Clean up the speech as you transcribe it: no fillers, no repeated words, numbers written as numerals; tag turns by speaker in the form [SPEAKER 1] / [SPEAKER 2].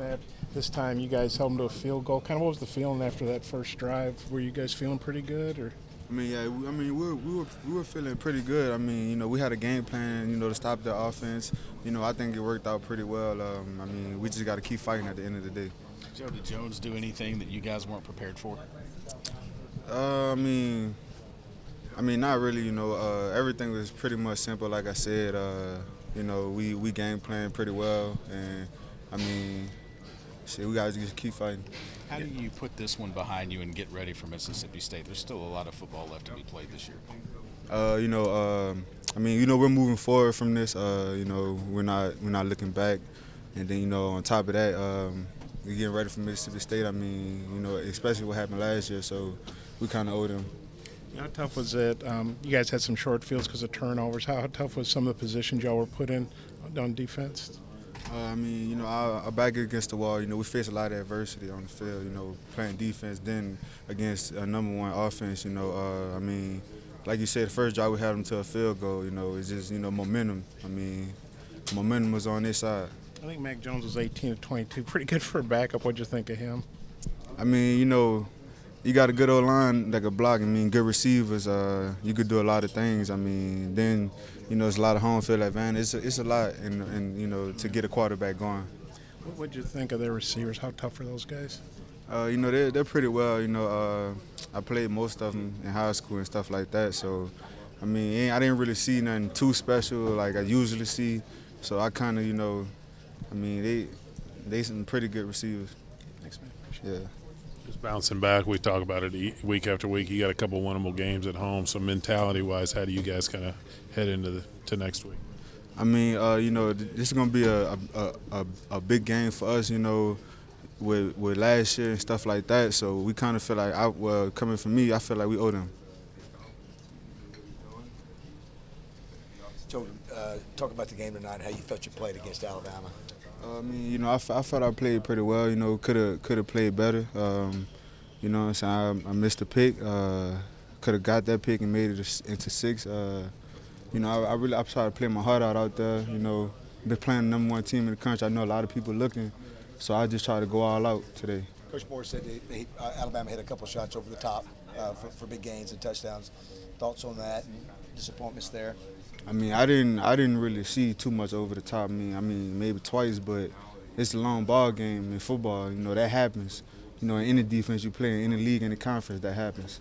[SPEAKER 1] snap. This time you guys held them to a field goal. Kind of what was the feeling after that first drive? Were you guys feeling pretty good, or?
[SPEAKER 2] I mean, yeah, we were feeling pretty good. I mean, we had a game plan, to stop the offense. I think it worked out pretty well. I mean, we just got to keep fighting at the end of the day.
[SPEAKER 3] Joe, did Jones do anything that you guys weren't prepared for?
[SPEAKER 2] Uh, I mean, not really. Everything was pretty much simple. Like I said, we game planned pretty well, and I mean, shit, we gotta just keep fighting.
[SPEAKER 3] How do you put this one behind you and get ready for Mississippi State? There's still a lot of football left to be played this year.
[SPEAKER 2] We're moving forward from this. We're not looking back, and then on top of that, we're getting ready for Mississippi State. I mean, especially what happened last year, so we kind of owe them.
[SPEAKER 1] How tough was it? You guys had some short fields because of turnovers. How tough was some of the positions y'all were put in on defense?
[SPEAKER 2] Our back against the wall. We face a lot of adversity on the field. Playing defense, then against a number one offense. Like you said, the first drive we had them to a field goal. It's just momentum. I mean, momentum was on this side.
[SPEAKER 1] I think Mac Jones was 18 of 22. Pretty good for a backup. What'd you think of him?
[SPEAKER 2] I mean, you got a good old line that could block. I mean, good receivers. You could do a lot of things. I mean, then it's a lot of home field advantage. It's a lot, and to get a quarterback going.
[SPEAKER 1] What'd you think of their receivers? How tough are those guys?
[SPEAKER 2] They're pretty well. I played most of them in high school and stuff like that. So, I mean, I didn't really see nothing too special like I usually see. So I kind of, they some pretty good receivers.
[SPEAKER 1] Thanks, man.
[SPEAKER 2] Yeah.
[SPEAKER 4] Just bouncing back, we talk about it week after week. You got a couple winnable games at home. So mentality-wise, how do you guys kind of head into to next week?
[SPEAKER 2] I mean, this is gonna be a big game for us. With last year and stuff like that. So we kind of feel like, coming from me, I feel like we owe them.
[SPEAKER 5] Joe, talk about the game tonight. How you felt you played against Alabama.
[SPEAKER 2] I felt I played pretty well. Could have played better. I'm saying? I missed a pick. Could have got that pick and made it into 6. I tried to play my heart out there. Been playing the #1 team in the country. I know a lot of people looking, so I just try to go all out today.
[SPEAKER 5] Coach Moore said Alabama hit a couple shots over the top for big gains and touchdowns. Thoughts on that and disappointments there?
[SPEAKER 2] I mean, I didn't really see too much over the top. I mean, maybe twice, but it's a long ball game in football. That happens. In any defense you play, in any league, in the conference, that happens.